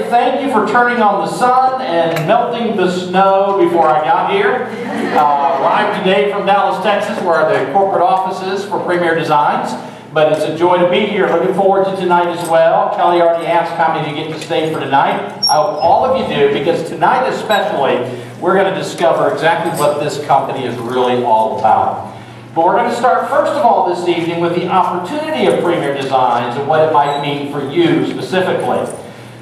thank you for turning on the sun and melting the snow before I got here. Arrived today from Dallas, Texas, where the corporate office is for Premier Designs. But it's a joy to be here. Looking forward to tonight as well. Kelly already asked how many of you get to stay for tonight. I hope all of you do, because tonight especially, we're going to discover exactly what this company is really all about. But we're going to start first of all this evening with the opportunity of Premier Designs and what it might mean for you specifically.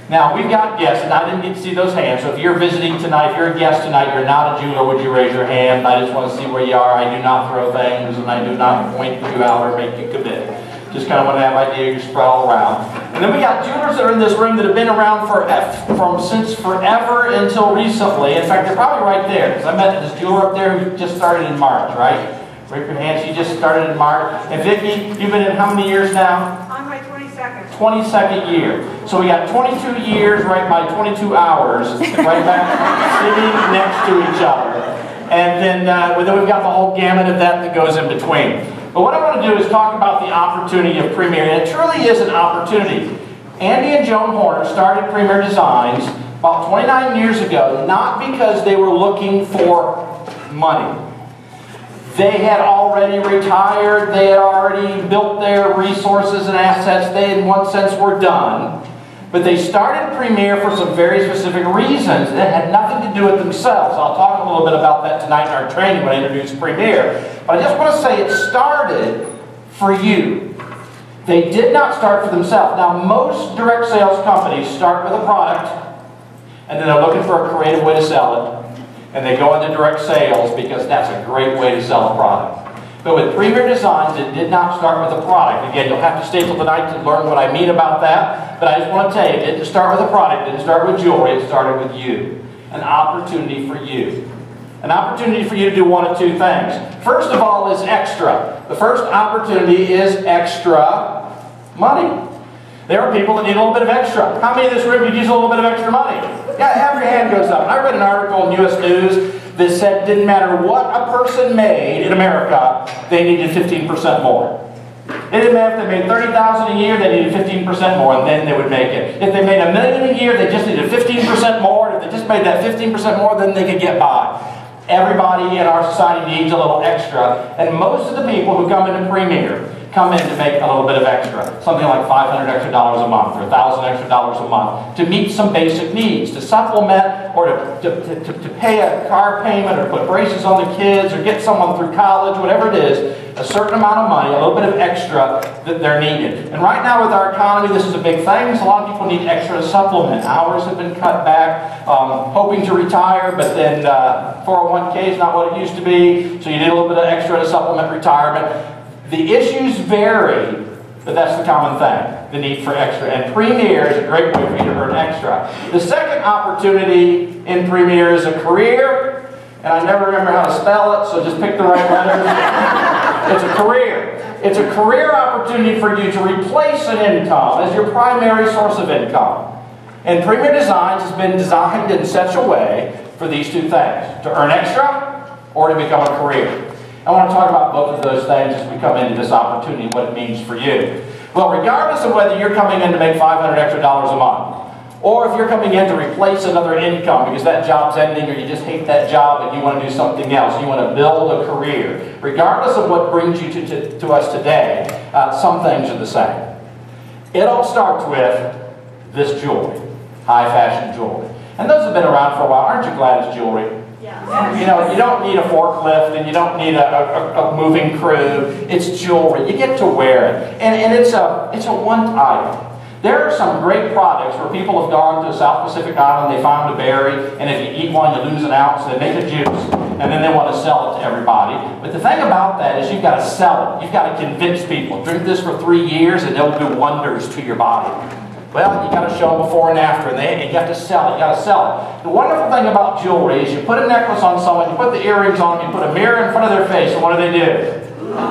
Now, we've got guests, and I didn't get to see those hands, so if you're visiting tonight, if you're a guest tonight, you're not a jeweler, would you raise your hand? I just want to see where you are. I do not throw things, and I do not point you out or make you commit. Just kind of want to have an idea you're spread all around. And then we got jewelers that are in this room that have been around since forever until recently. In fact, they're probably right there, because I met this jeweler up there who just started in March, right? Raise your hand. She just started in March. And Vicki, you've been in how many years now? On my 22nd. 22nd year. So we got 22 years right by 22 hours, right back sitting next to each other. And then we've got the whole gamut of that goes in between. But what I want to do is talk about the opportunity of Premier. And it truly is an opportunity. Andy and Joan Horner started Premier Designs about 29 years ago, not because they were looking for money. They had already retired, they had already built their resources and assets, they in one sense were done. But they started Premier for some very specific reasons that had nothing to do with themselves. I'll talk a little bit about that tonight in our training when I introduce Premier. But I just want to say it started for you. They did not start for themselves. Now, most direct sales companies start with a product, and then they're looking for a creative way to sell it. And they go into direct sales because that's a great way to sell a product. But with Premier Designs, it did not start with a product. Again, you'll have to stay till tonight to learn what I mean about that. But I just want to tell you, it didn't start with a product, it didn't start with jewelry, it started with you. An opportunity for you. An opportunity for you to do one of two things. First of all is extra. The first opportunity is extra money. There are people that need a little bit of extra. How many in this room could use a little bit of extra money? Yeah, have your hand goes up. I read an article in U.S. News that said it didn't matter what a person made in America, they needed 15% more. It didn't matter if they made $30,000 a year, they needed 15% more, and then they would make it. If they made $1 million a year, they just needed 15% more. If they just made that 15% more, then they could get by. Everybody in our society needs a little extra, and most of the people who come into Premier come in to make a little bit of extra, something like $500 extra a month or $1,000 extra a month to meet some basic needs, to supplement or to pay a car payment or put braces on the kids or get someone through college, whatever it is, a certain amount of money, a little bit of extra that they're needed. And right now with our economy, this is a big thing. A lot of people need extra to supplement. Hours have been cut back, hoping to retire, but then 401k is not what it used to be, so you need a little bit of extra to supplement retirement. The issues vary, but that's the common thing, the need for extra. And Premier is a great way for you to earn extra. The second opportunity in Premier is a career, and I never remember how to spell it, so just pick the right letters. It's a career. It's a career opportunity for you to replace an income as your primary source of income. And Premier Designs has been designed in such a way for these two things, to earn extra or to become a career. I want to talk about both of those things as we come into this opportunity and what it means for you. Well, regardless of whether you're coming in to make $500 extra a month, or if you're coming in to replace another income because that job's ending or you just hate that job and you want to do something else, you want to build a career, regardless of what brings you to us today, some things are the same. It all starts with this jewelry, high fashion jewelry. And those have been around for a while. Aren't you glad it's jewelry? Yeah. You know, you don't need a forklift and you don't need a moving crew. It's jewelry. You get to wear it. And it's a one item. There are some great products where people have gone to a South Pacific island, they found a berry, and if you eat one, you lose an ounce, so they make a juice, and then they want to sell it to everybody. But the thing about that is you've got to sell it. You've got to convince people. Drink this for 3 years and it'll do wonders to your body. Well, you got to show them before and after, and you have to sell it. You got to sell it. The wonderful thing about jewelry is you put a necklace on someone, you put the earrings on them, you put a mirror in front of their face, and what do?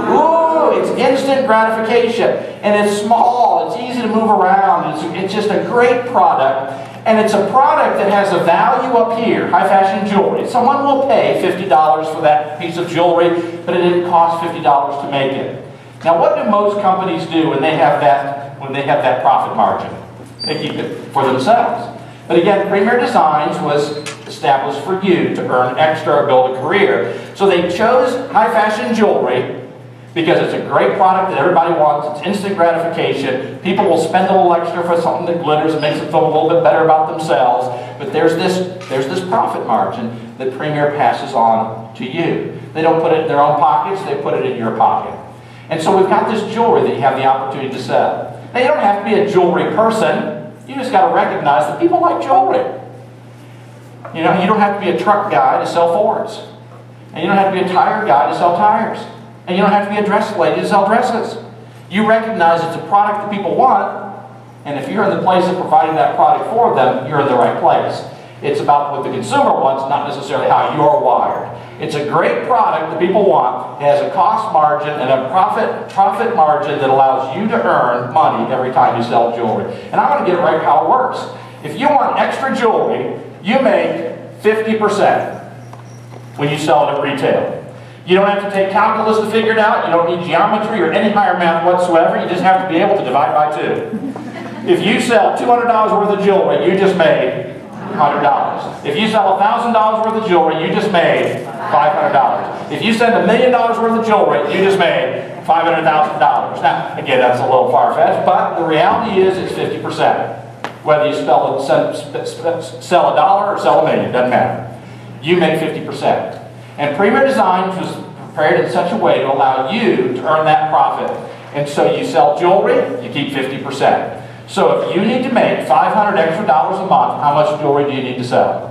Ooh, it's instant gratification, and it's small. It's easy to move around. It's just a great product, and it's a product that has a value up here, high fashion jewelry. Someone will pay $50 for that piece of jewelry, but it didn't cost $50 to make it. Now, what do most companies do when they have that profit margin? They keep it for themselves. But again, Premier Designs was established for you to earn extra or build a career. So they chose high fashion jewelry because it's a great product that everybody wants. It's instant gratification. People will spend a little extra for something that glitters and makes them feel a little bit better about themselves. But there's this profit margin that Premier passes on to you. They don't put it in their own pockets, they put it in your pocket. And so we've got this jewelry that you have the opportunity to sell. Now you don't have to be a jewelry person. You just got to recognize that people like jewelry. You know, you don't have to be a truck guy to sell Fords. And you don't have to be a tire guy to sell tires. And you don't have to be a dress lady to sell dresses. You recognize it's a product that people want, and if you're in the place of providing that product for them, you're in the right place. It's about what the consumer wants, not necessarily how you're wired. It's a great product that people want. It has a cost margin and a profit margin that allows you to earn money every time you sell jewelry. And I want to get right how it works. If you want extra jewelry, you make 50% when you sell it at retail. You don't have to take calculus to figure it out. You don't need geometry or any higher math whatsoever. You just have to be able to divide by 2. If you sell $200 worth of jewelry, you just made $100. If you sell $1,000 worth of jewelry, you just made $500. If you send $1 million worth of jewelry, you just made $500,000. Now, again, that's a little far-fetched, but the reality is it's 50%. Whether you sell $1 or sell $1 million, doesn't matter. You make 50%. And Premier Designs was prepared in such a way to allow you to earn that profit. And so you sell jewelry, you keep 50%. So if you need to make $500 extra a month, how much jewelry do you need to sell?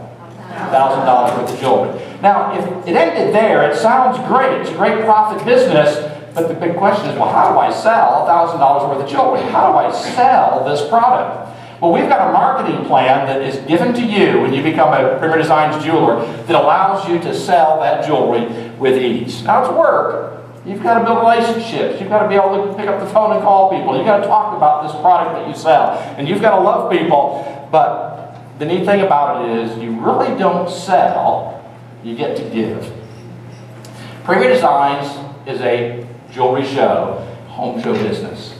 $1,000 worth of jewelry. Now, if it ended there, it sounds great. It's a great profit business. But the big question is, well, how do I sell $1,000 worth of jewelry? How do I sell this product? Well, we've got a marketing plan that is given to you when you become a Premier Designs jeweler that allows you to sell that jewelry with ease. Now, it's work. You've got to build relationships. You've got to be able to pick up the phone and call people. You've got to talk about this product that you sell. And you've got to love people. But the neat thing about it is you really don't sell, you get to give. Premier Designs is a jewelry show, home show business,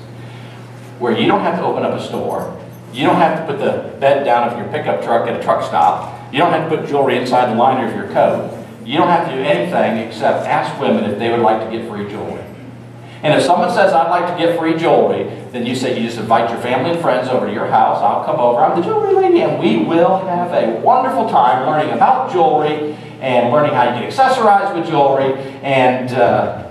where you don't have to open up a store. You don't have to put the bed down of your pickup truck at a truck stop. You don't have to put jewelry inside the liner of your coat. You don't have to do anything except ask women if they would like to get free jewelry. And if someone says, I'd like to get free jewelry, then you say you just invite your family and friends over to your house. I'll come over. I'm the jewelry lady, and we will have a wonderful time learning about jewelry and learning how you get accessorized with jewelry, and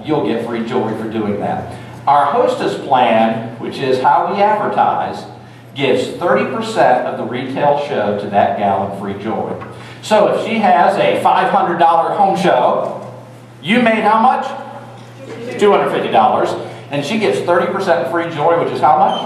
you'll get free jewelry for doing that. Our hostess plan, which is how we advertise, gives 30% of the retail show to that gal in free jewelry. So if she has a $500 home show, you made how much? $250. And she gets 30% free jewelry, which is how much?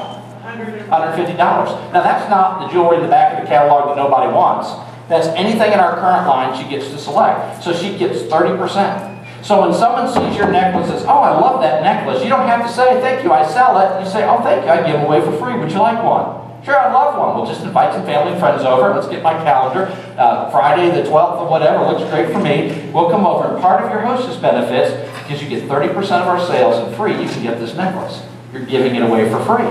$150. Now that's not the jewelry in the back of the catalog that nobody wants. That's anything in our current line she gets to select. So she gets 30%. So when someone sees your necklace and says, oh, I love that necklace, you don't have to say, thank you, I sell it. You say, oh, thank you, I give them away for free. Would you like one? Sure, I'd love one. We'll just invite some family and friends over. Let's get my calendar. Friday the 12th or whatever looks great for me. We'll come over. And part of your hostess benefits, because you get 30% of our sales and free, you can get this necklace. You're giving it away for free.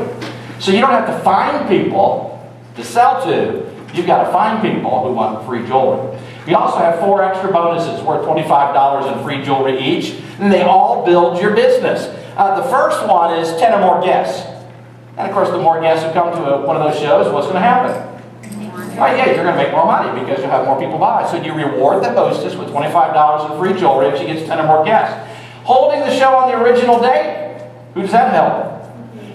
So you don't have to find people to sell to. You've got to find people who want free jewelry. We also have 4 extra bonuses worth $25 in free jewelry each. And they all build your business. The first one is 10 or more guests. And of course, the more guests who come to one of those shows, what's going to happen? Oh yeah, you're going to make more money because you'll have more people buy. So you reward the hostess with $25 in free jewelry if she gets 10 or more guests. Holding the show on the original date, who does that help?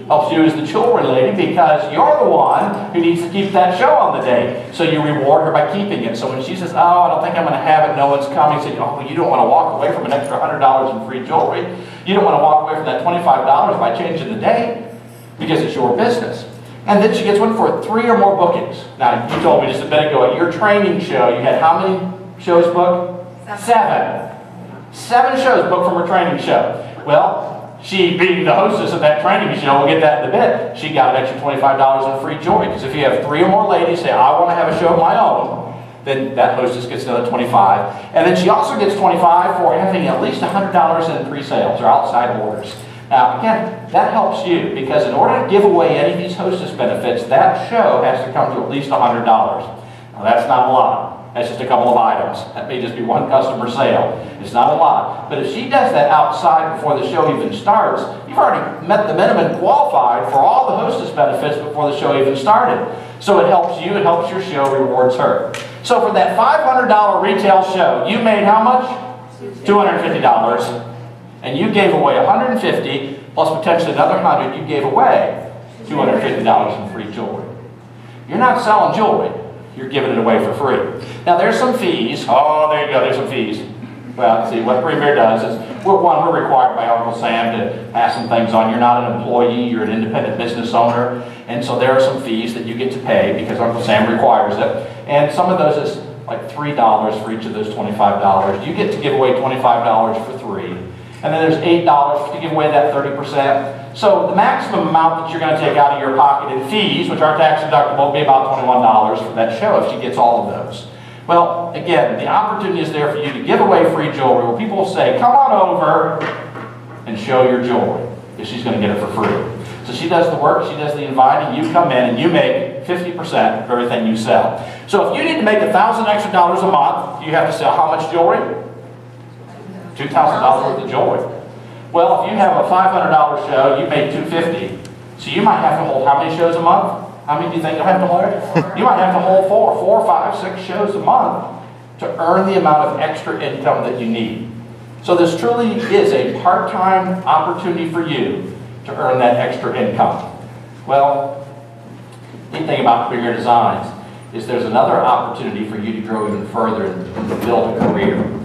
Helps you as the jewelry lady because you're the one who needs to keep that show on the date. So you reward her by keeping it. So when she says, oh, I don't think I'm going to have it, no one's coming, say, oh, you don't want to walk away from an extra $100 in free jewelry. You don't want to walk away from that $25 by changing the date. Because it's your business. And then she gets one for 3 or more bookings. Now, you told me just a minute ago at your training show, you had how many shows booked? 7. 7 shows booked from her training show. Well, she, being the hostess of that training show, we'll get that in a bit, she got an extra $25 in free jewelry. Because if you have 3 or more ladies say, I want to have a show of my own, then that hostess gets another $25. And then she also gets $25 for having at least $100 in pre-sales or outside orders. Now, again, that helps you because in order to give away any of these hostess benefits, that show has to come to at least $100. Now that's not a lot. That's just a couple of items. That may just be one customer sale. It's not a lot. But if she does that outside before the show even starts, you've already met the minimum qualified for all the hostess benefits before the show even started. So it helps you, it helps your show, rewards her. So for that $500 retail show, you made how much? $250. And you gave away $150 plus potentially another $100. You gave away $250 in free jewelry. You're not selling jewelry. You're giving it away for free. Now there's some fees. Oh, there you go, there's some fees. Well, see, what Premier does is, we're required by Uncle Sam to pass some things on. You're not an employee, you're an independent business owner. And so there are some fees that you get to pay because Uncle Sam requires it. And some of those is like $3 for each of those $25. You get to give away $25 for free. And then there's $8 to give away that 30%. So the maximum amount that you're going to take out of your pocket in fees, which are tax deductible, will be about $21 for that show if she gets all of those. Well, again, the opportunity is there for you to give away free jewelry where people will say, come on over and show your jewelry, because she's going to get it for free. So she does the work, she does the inviting, you come in and you make 50% of everything you sell. So if you need to make $1,000 extra a month, you have to sell how much jewelry? $2,000 worth of jewelry. Well, if you have a $500 show, you made $250. So you might have to hold how many shows a month? How many do you think you'll have to hold? You might have to hold 4, 5, 6 shows a month to earn the amount of extra income that you need. So this truly is a part-time opportunity for you to earn that extra income. Well, the neat thing about Premier Designs is there's another opportunity for you to grow even further and to build a career.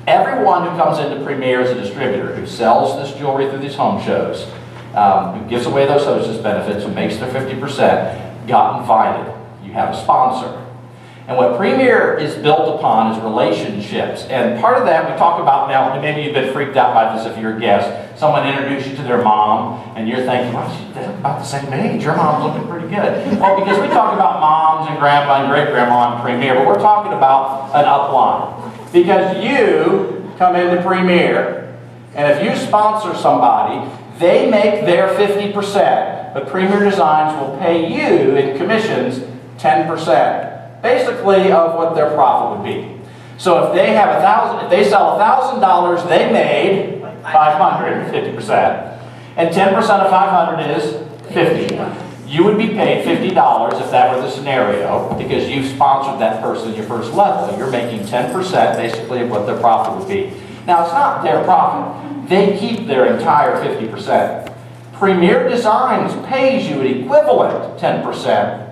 Everyone who comes into Premier as a distributor, who sells this jewelry through these home shows, who gives away those hostess benefits, who makes their 50%, got invited. You have a sponsor. And what Premier is built upon is relationships. And part of that we talk about now, and maybe you've been freaked out by this if you're a guest. Someone introduced you to their mom, and you're thinking, well, she's about the same age. Your mom's looking pretty good. Well, because we talk about moms and grandma and great-grandma on Premier, but we're talking about an upline. Because you come into Premier, and if you sponsor somebody, they make their 50%, but Premier Designs will pay you in commissions 10%, basically of what their profit would be. So if they have if they sell $1,000, they made $550%, and 10% of 500 is $50. You would be paid $50 if that were the scenario, because you've sponsored that person at your first level. You're making 10% basically of what their profit would be. Now, it's not their profit. They keep their entire 50%. Premier Designs pays you an equivalent 10%,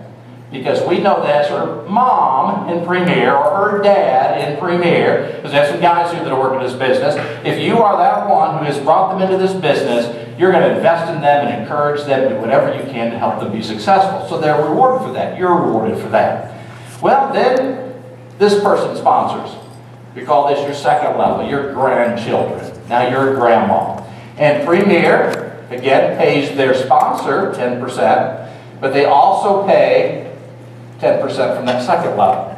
because we know that's her mom in Premier or her dad in Premier, because there's some guys here that are working this business. If you are that one who has brought them into this business, you're going to invest in them and encourage them to do whatever you can to help them be successful. So they're rewarded for that. You're rewarded for that. Well, then this person sponsors. We call this your second level, your grandchildren. Now you're a grandma. And Premier, again, pays their sponsor 10%, but they also pay 10% from that second level.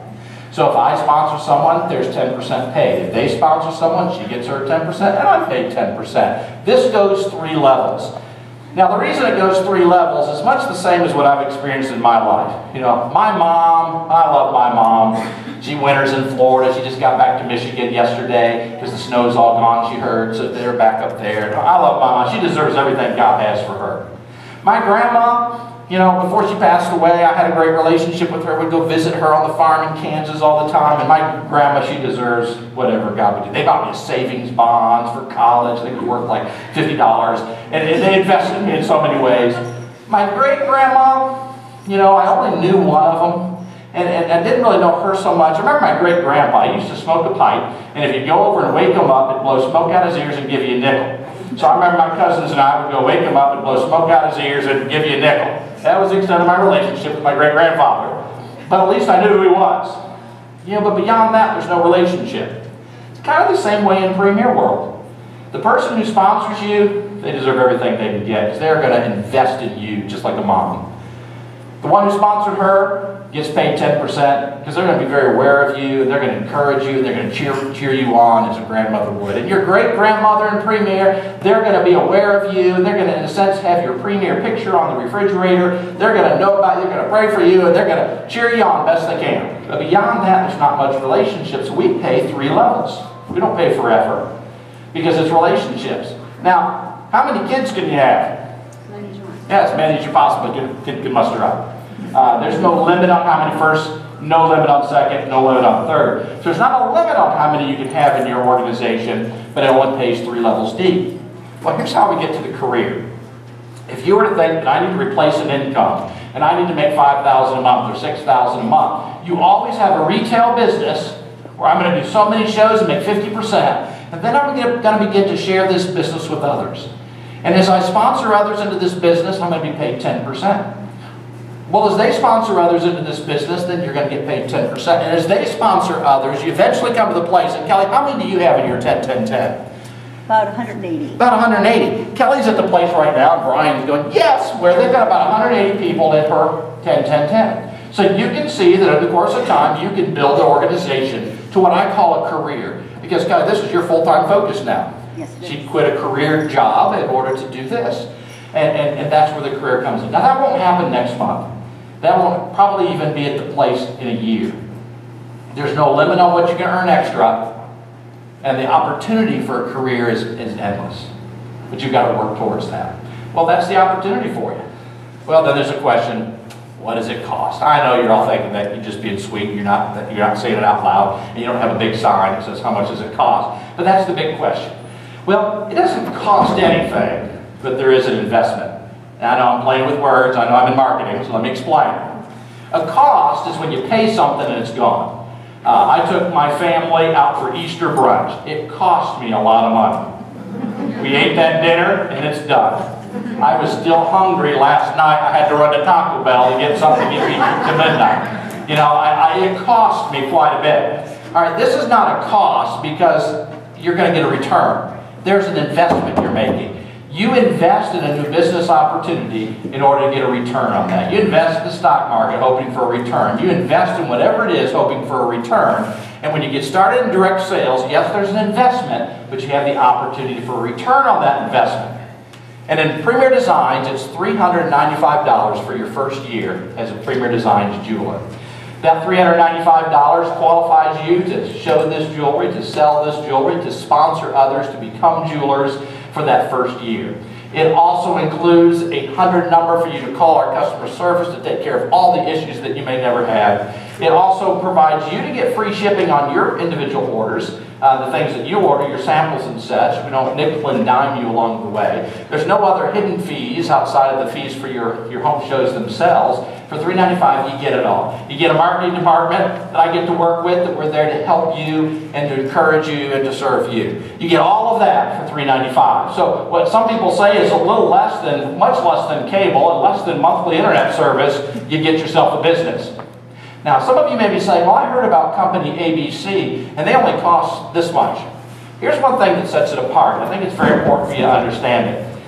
So if I sponsor someone, there's 10% paid. If they sponsor someone, she gets her 10%, and I'm paid 10%. This goes 3 levels. Now the reason it goes 3 levels is much the same as what I've experienced in my life. You know, my mom, I love my mom. She winters in Florida. She just got back to Michigan yesterday because the snow's all gone, she heard, so they're back up there. I love my mom. She deserves everything God has for her. My grandma, you know, before she passed away, I had a great relationship with her. We'd go visit her on the farm in Kansas all the time. And my grandma, she deserves whatever God would do. They bought me savings bonds for college. They were worth like $50. And they invested in me in so many ways. My great-grandma, you know, I only knew one of them. And I didn't really know her so much. I remember my great-grandpa. He used to smoke a pipe. And if you'd go over and wake him up, it'd blow smoke out his ears and give you a nickel. So I remember my cousins and I would go wake him up and blow smoke out his ears and give you a nickel. That was the extent of my relationship with my great-grandfather. But at least I knew who he was. You know, but beyond that, there's no relationship. It's kind of the same way in Premier world. The person who sponsors you, they deserve everything they can get, because they're going to invest in you just like a mom. The one who sponsored her gets paid 10% because they're going to be very aware of you, and they're going to encourage you, and they're going to cheer you on as a grandmother would. And your great-grandmother in Premier, they're going to be aware of you, and they're going to, in a sense, have your Premier picture on the refrigerator. They're going to know about you, they're going to pray for you, and they're going to cheer you on best they can. But beyond that, there's not much relationships. We pay 3 levels. We don't pay for effort because it's relationships. Now, how many kids can you have? Yeah, as many as you possibly can muster up. There's no limit on how many first, no limit on second, no limit on third. So there's not a limit on how many you can have in your organization, but it only pays 3 levels deep. Well, here's how we get to the career. If you were to think that I need to replace an income, and I need to make $5,000 a month or $6,000 a month, you always have a retail business where I'm going to do so many shows and make 50%, and then I'm going to begin to share this business with others. And as I sponsor others into this business, I'm going to be paid 10%. Well, as they sponsor others into this business, then you're going to get paid 10%. And as they sponsor others, you eventually come to the place, and Kelly, how many do you have in your 10-10-10? About 180. About 180. Kelly's at the place right now, and Brian's going, yes, where they've got about 180 people in her 10-10-10. So you can see that over the course of time, you can build an organization to what I call a career. Because, Kelly, this is your full-time focus now. Yes, it is. She quit a career job in order to do this. And that's where the career comes in. Now, that won't happen next month. That won't probably even be at the place in a year. There's no limit on what you can earn extra. And the opportunity for a career is endless. But you've got to work towards that. Well, that's the opportunity for you. Well, then there's a question, what does it cost? I know you're all thinking that you're just being sweet, you're not saying it out loud, and you don't have a big sign that says how much does it cost. But that's the big question. Well, it doesn't cost anything, but there is an investment. And I know I'm playing with words, I know I'm in marketing, so let me explain. A cost is when you pay something and it's gone. I took my family out for Easter brunch. It cost me a lot of money. We ate that dinner and it's done. I was still hungry last night. I had to run to Taco Bell to get something to get me to midnight. You know, it cost me quite a bit. All right, this is not a cost because you're going to get a return. There's an investment you're making. You invest in a new business opportunity in order to get a return on that. You invest in the stock market hoping for a return. You invest in whatever it is hoping for a return. And when you get started in direct sales, yes, there's an investment, but you have the opportunity for a return on that investment. And in Premier Designs, it's $395 for your first year as a Premier Designs jeweler. That $395 qualifies you to show this jewelry, to sell this jewelry, to sponsor others, to become jewelers for that first year. It also includes a 100 number for you to call our customer service to take care of all the issues that you may never have. It also provides you to get free shipping on your individual orders, the things that you order, your samples and such. We don't nickel and dime you along the way. There's no other hidden fees outside of the fees for your home shows themselves. For $395, you get it all. You get a marketing department that I get to work with, that we're there to help you and to encourage you and to serve you. You get all of that for $395. So what some people say is a little less than, much less than cable and less than monthly internet service, you get yourself a business. Now, some of you may be saying, well, I heard about company ABC, and they only cost this much. Here's one thing that sets it apart. I think it's very important for you to understand it.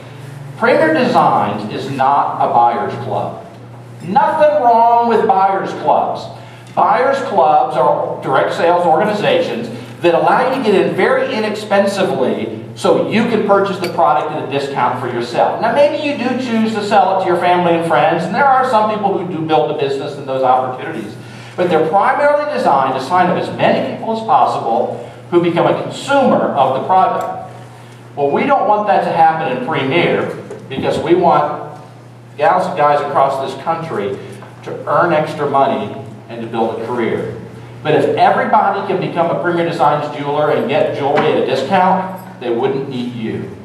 Premier Designs is not a buyer's club. Nothing wrong with buyer's clubs. Buyer's clubs are direct sales organizations that allow you to get in very inexpensively so you can purchase the product at a discount for yourself. Now, maybe you do choose to sell it to your family and friends, and there are some people who do build a business in those opportunities. But they're primarily designed to sign up as many people as possible who become a consumer of the product. Well, we don't want that to happen in Premier because we want gals and guys across this country to earn extra money and to build a career. But if everybody can become a Premier Designs jeweler and get jewelry at a discount, they wouldn't need you.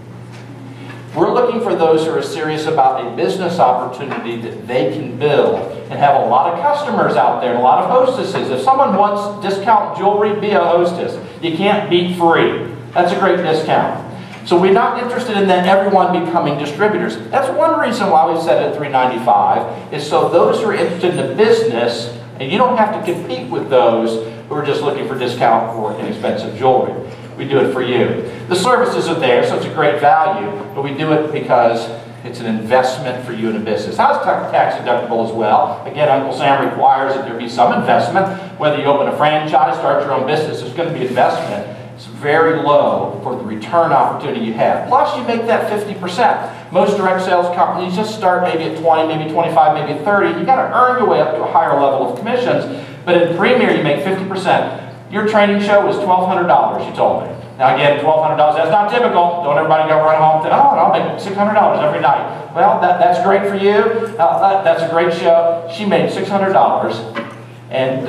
We're looking for those who are serious about a business opportunity that they can build and have a lot of customers out there and a lot of hostesses. If someone wants discount jewelry, be a hostess. You can't beat free. That's a great discount. So we're not interested in that everyone becoming distributors. That's one reason why we set it at $395, is so those who are interested in the business, and you don't have to compete with those who are just looking for discount or inexpensive jewelry. We do it for you. The services are there, so it's a great value, but we do it because It's an investment for you in a business. Now, it's tax deductible as well. Again, Uncle Sam requires that there be some investment. Whether you open a franchise, start your own business, there's going to be investment. It's very low for the return opportunity you have. Plus, you make that 50%. Most direct sales companies just start maybe at 20, maybe 25, maybe 30. You got to earn your way up to a higher level of commissions. But in Premier, you make 50%. Your training show was $1,200, you told me. Now again, $1,200, that's not typical. Don't everybody go run home and say, oh, I'll make $600 every night. Well, that's great for you. That's a great show. She made $600, and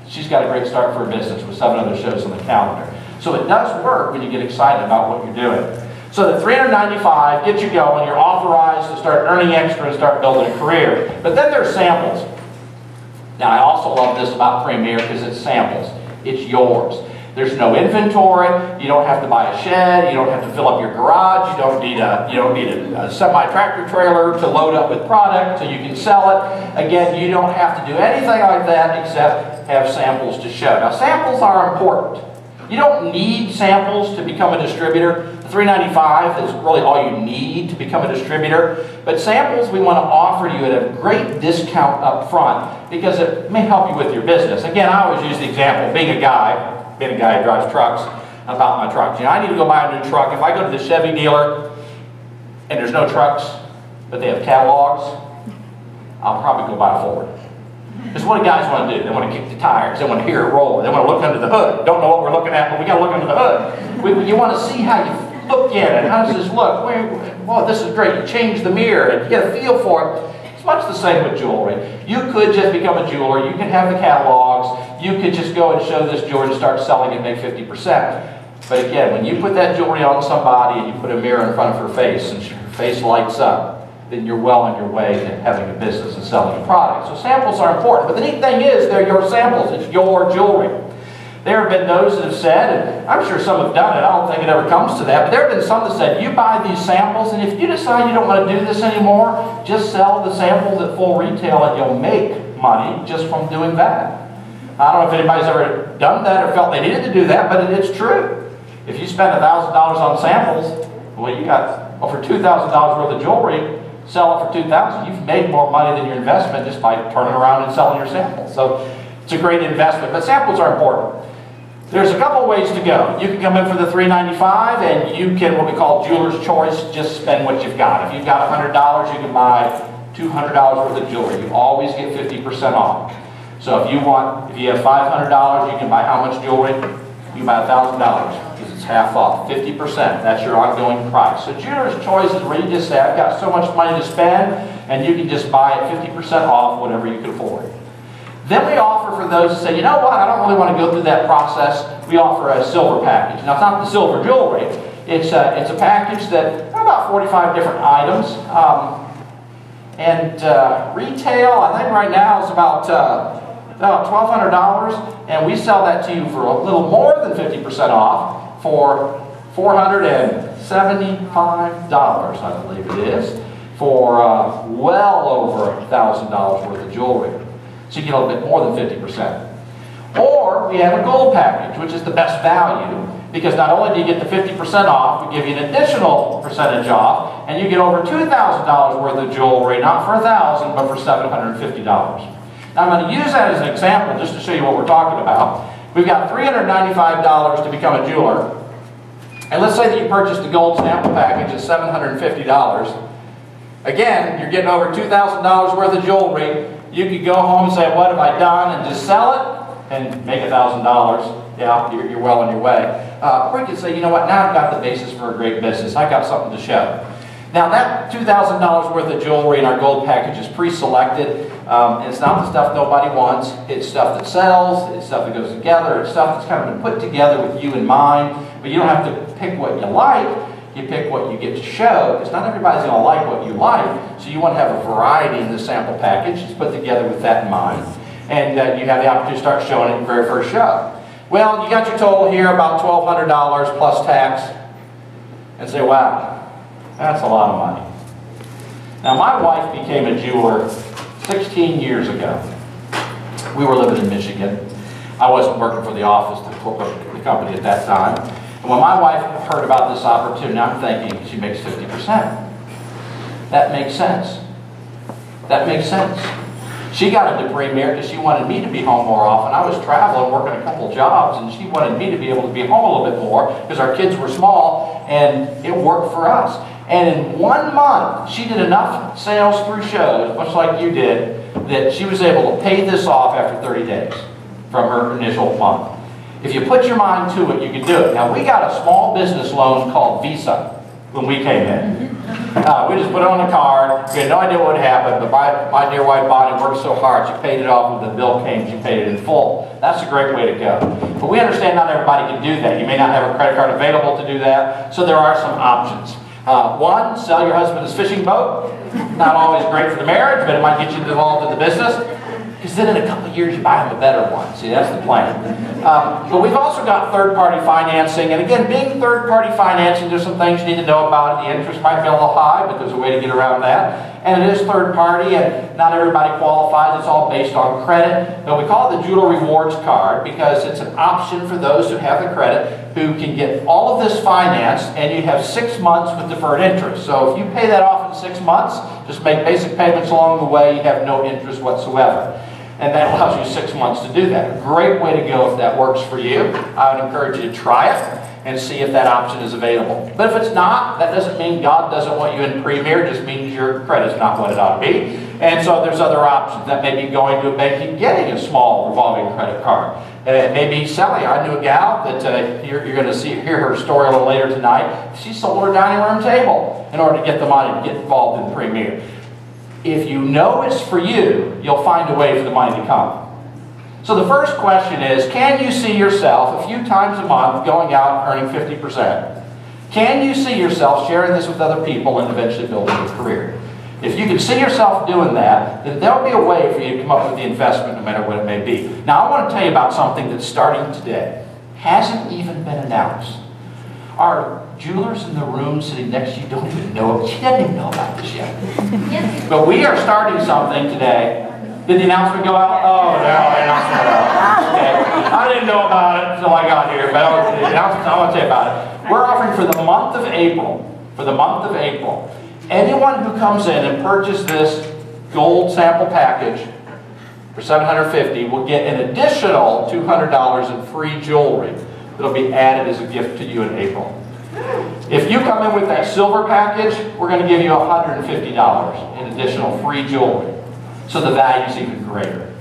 she's got a great start for a business with 7 other shows on the calendar. So it does work when you get excited about what you're doing. So the $395 gets you going. You're authorized to start earning extra and start building a career. But then there's samples. Now I also love this about Premier because it's samples. It's yours. There's no inventory. You don't have to buy a shed. You don't have to fill up your garage. You don't need a semi-tractor trailer to load up with product so you can sell it. Again, you don't have to do anything like that except have samples to show. Now, samples are important. You don't need samples to become a distributor. The $395 is really all you need to become a distributor. But samples we want to offer you at a great discount up front because it may help you with your business. Again, I always use the example, being a guy who drives trucks, about my trucks. You know, I need to go buy a new truck. If I go to the Chevy dealer and there's no trucks, but they have catalogs, I'll probably go buy a Ford. Because what do guys want to do? They want to kick the tires. They want to hear it roll. They want to look under the hood. Don't know what we're looking at, but we got to look under the hood. You want to see how you look at it. How does this look? Well, this is great. You change the mirror and you get a feel for it. It's much the same with jewelry. You could just become a jeweler. You can have the catalogs. You could just go and show this jewelry and start selling and make 50%. But again, when you put that jewelry on somebody and you put a mirror in front of her face and her face lights up, then you're well on your way to having a business and selling a product. So samples are important. But the neat thing is, they're your samples. It's your jewelry. There have been those that have said, and I'm sure some have done it, I don't think it ever comes to that, but there have been some that said, you buy these samples, and if you decide you don't want to do this anymore, just sell the samples at full retail and you'll make money just from doing that. I don't know if anybody's ever done that or felt they needed to do that, but it's true. If you spend $1,000 on samples, well, you got over $2,000 worth of jewelry, sell it for $2,000. You've made more money than your investment just by turning around and selling your samples. So it's a great investment, but samples are important. There's a couple ways to go. You can come in for the $395 and you can, what we call jeweler's choice, just spend what you've got. If you've got $100, you can buy $200 worth of jewelry. You always get 50% off. So if you have $500, you can buy how much jewelry? You can buy $1,000 because it's half off, 50%. That's your ongoing price. So jeweler's choice is where you just say, I've got so much money to spend, and you can just buy it 50% off whatever you can afford. Then we offer for those who say, you know what, I don't really want to go through that process. We offer a silver package. Now, it's not the silver jewelry. It's a package that about 45 different items. Retail, I think right now is about $1,200, and we sell that to you for a little more than 50% off for $475, I believe it is, for well over $1,000 worth of jewelry. So you get a little bit more than 50%. Or we have a gold package, which is the best value, because not only do you get the 50% off, we give you an additional percentage off, and you get over $2,000 worth of jewelry, not for $1,000, but for $750. Now I'm going to use that as an example just to show you what we're talking about. We've got $395 to become a jeweler, and let's say that you purchased the gold sample package at $750. Again, you're getting over $2,000 worth of jewelry. You could go home and say, what have I done? And just sell it and make $1,000. Yeah, you're well on your way. Or you could say, you know what, now I've got the basis for a great business. I've got something to show. Now that $2,000 worth of jewelry in our gold package is pre-selected. It's not the stuff nobody wants. It's stuff that sells. It's stuff that goes together. It's stuff that's kind of been put together with you in mind. But you don't have to pick what you like. You pick what you get to show, because not everybody's going to like what you like. So you want to have a variety in the sample package. It's put together with that in mind. And you have the opportunity to start showing it in your very first show. Well, you got your total here, about $1,200 plus tax. And say, wow, that's a lot of money. Now, my wife became a jeweler 16 years ago. We were living in Michigan. I wasn't working for the office, the company at that time. And when my wife heard about this opportunity, I'm thinking, she makes 50%. That makes sense. That makes sense. She got into Premier because she wanted me to be home more often. I was traveling, working a couple jobs, and she wanted me to be able to be home a little bit more because our kids were small, and it worked for us. And in 1 month, she did enough sales through shows, much like you did, that she was able to pay this off after 30 days from her initial month. If you put your mind to it, you can do it. Now, we got a small business loan called Visa when we came in. We just put it on the card. We had no idea what would happen, but my dear wife Bonnie worked so hard. She paid it off when the bill came. She paid it in full. That's a great way to go. But we understand not everybody can do that. You may not have a credit card available to do that, so there are some options. One, sell your husband's fishing boat. Not always great for the marriage, but it might get you involved in the business. Because then in a couple of years you buy him a better one. See, that's the plan. But we've also got third-party financing. And again, being third-party financing, there's some things you need to know about it. The interest might be a little high, but there's a way to get around that. And it is third-party, and not everybody qualifies. It's all based on credit. But we call it the Jeweler Rewards Card because it's an option for those who have the credit who can get all of this financed, and you have 6 months with deferred interest. So if you pay that off in 6 months, just make basic payments along the way, you have no interest whatsoever. And that allows you 6 months to do that. A great way to go if that works for you. I would encourage you to try it and see if that option is available. But if it's not, that doesn't mean God doesn't want you in Premier. It just means your credit's not what it ought to be. And so there's other options. That may be going to a bank and getting a small revolving credit card. It may be selling. I knew a gal that you're going to hear her story a little later tonight. She sold her dining room table in order to get the money to get involved in Premier. If you know it's for you, you'll find a way for the money to come. So the first question is, can you see yourself a few times a month going out and earning 50%? Can you see yourself sharing this with other people and eventually building a career? If you can see yourself doing that, then there'll be a way for you to come up with the investment no matter what it may be. Now I want to tell you about something that's starting today. Hasn't even been announced. Our jewelers in the room sitting next to you don't even know it. She doesn't even know about this yet. But we are starting something today. Did the announcement go out? Oh, no, the announcement went out. Okay. I didn't know about it until I got here, but the announcement, I want to tell you about it. We're offering for the month of April, anyone who comes in and purchases this gold sample package for $750 will get an additional $200 in free jewelry that'll be added as a gift to you in April. If you come in with that silver package, we're going to give you $150 in additional free jewelry. So the value is even greater.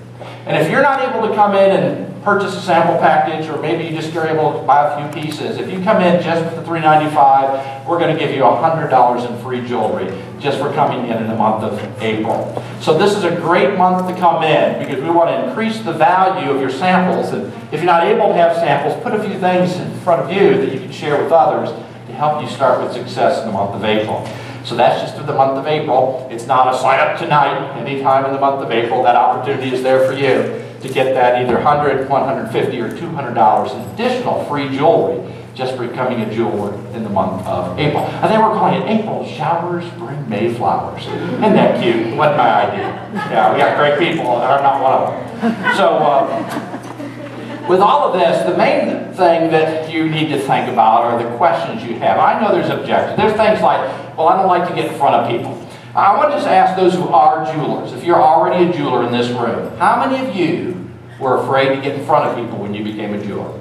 And if you're not able to come in and purchase a sample package, or maybe you just are able to buy a few pieces, if you come in just with the $395, we're going to give you $100 in free jewelry just for coming in the month of April. So this is a great month to come in because we want to increase the value of your samples. And if you're not able to have samples, put a few things in front of you that you can share with others to help you start with success in the month of April. So that's just for the month of April. It's not a sign up tonight. Anytime in the month of April, that opportunity is there for you to get that either $100, $150, or $200 in additional free jewelry just for becoming a jeweler in the month of April. I think we're calling it April Showers Bring Mayflowers. Isn't that cute? It wasn't my idea. Yeah, we got great people, and I'm not one of them. So, with all of this, the main thing that you need to think about are the questions you have. I know there's objections. There's things like, well, I don't like to get in front of people. I want to just ask those who are jewelers, if you're already a jeweler in this room, how many of you were afraid to get in front of people when you became a jeweler?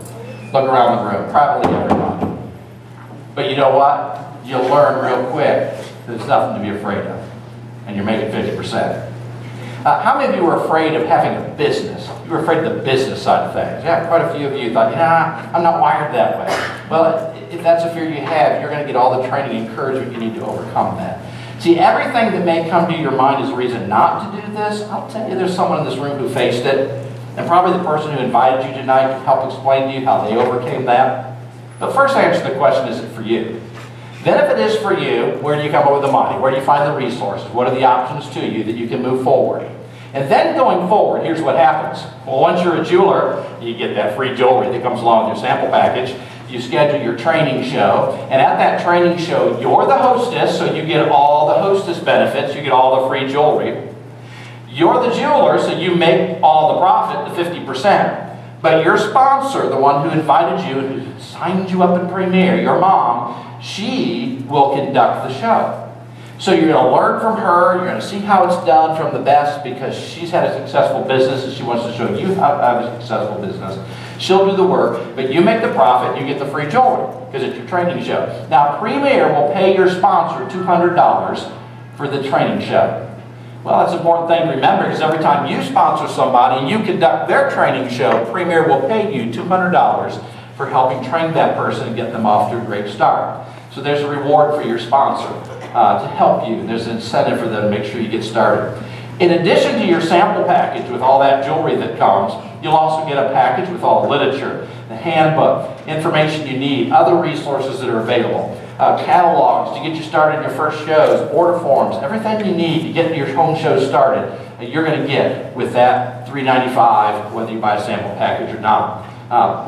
Look around the room. Probably everybody. But you know what? You'll learn real quick there's nothing to be afraid of. And you're making 50%. How many of you were afraid of having a business? You were afraid of the business side of things. Yeah, quite a few of you thought, I'm not wired that way. Well, if that's a fear you have, you're going to get all the training and encouragement you need to overcome that. See, everything that may come to your mind as a reason not to do this, I'll tell you there's someone in this room who faced it. And probably the person who invited you tonight can help explain to you how they overcame that. But first answer the question, is it for you? Then if it is for you, where do you come up with the money? Where do you find the resources? What are the options to you that you can move forward? And then going forward, here's what happens. Well, once you're a jeweler, you get that free jewelry that comes along with your sample package. You schedule your training show, and at that training show, you're the hostess, so you get all the hostess benefits. You get all the free jewelry. You're the jeweler, so you make all the profit, the 50%. But your sponsor, the one who invited you and who signed you up in Premier, your mom, she will conduct the show. So you're going to learn from her, you're going to see how it's done from the best because she's had a successful business and she wants to show you how to have a successful business. She'll do the work, but you make the profit, you get the free jewelry because it's your training show. Now, Premier will pay your sponsor $200 for the training show. Well, that's an important thing to remember because every time you sponsor somebody and you conduct their training show, Premier will pay you $200 for helping train that person and get them off to a great start. So there's a reward for your sponsor to help you. There's an incentive for them to make sure you get started. In addition to your sample package with all that jewelry that comes, you'll also get a package with all the literature, the handbook, information you need, other resources that are available, catalogs to get you started in your first shows, order forms, everything you need to get your home show started, you're going to get with that $395, whether you buy a sample package or not.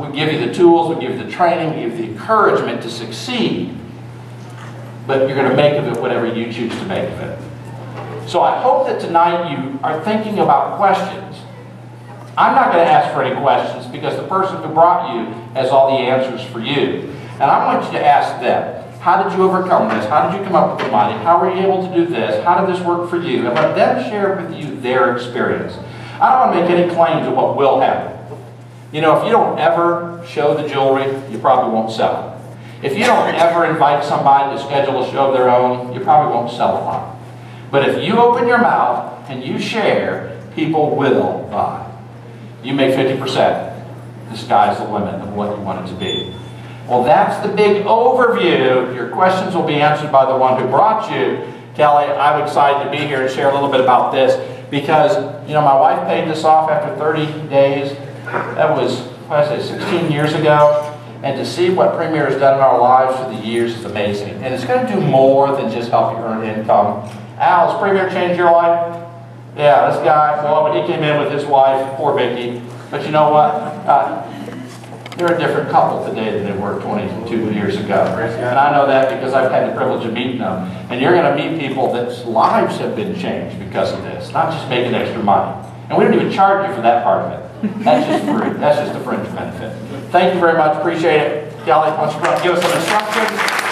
We give you the tools, we give you the training, we give you the encouragement to succeed, but you're going to make of it whatever you choose to make of it. So I hope that tonight you are thinking about questions. I'm not going to ask for any questions because the person who brought you has all the answers for you. And I want you to ask them, how did you overcome this? How did you come up with the money? How were you able to do this? How did this work for you? And let them share with you their experience. I don't want to make any claims of what will happen. You know, if you don't ever show the jewelry, you probably won't sell it. If you don't ever invite somebody to schedule a show of their own, you probably won't sell a lot. But if you open your mouth and you share, people will buy. You make 50%. The sky's the limit of what you want it to be. Well, that's the big overview. Your questions will be answered by the one who brought you. Kelly, I'm excited to be here and share a little bit about this because, you know, my wife paid this off after 30 days. That was, what did I say, 16 years ago. And to see what Premier has done in our lives through the years is amazing. And it's going to do more than just help you earn income. Al, has Premier changed your life? Yeah, this guy, well, when he came in with his wife, poor Vicky. But you know what? They're a different couple today than they were 22 years ago. And I know that because I've had the privilege of meeting them. And you're going to meet people that's lives have been changed because of this, not just making extra money. And we don't even charge you for that part of it. That's just free. That's just a fringe benefit. Thank you very much. Appreciate it. Kelly, why don't you give us some instructions?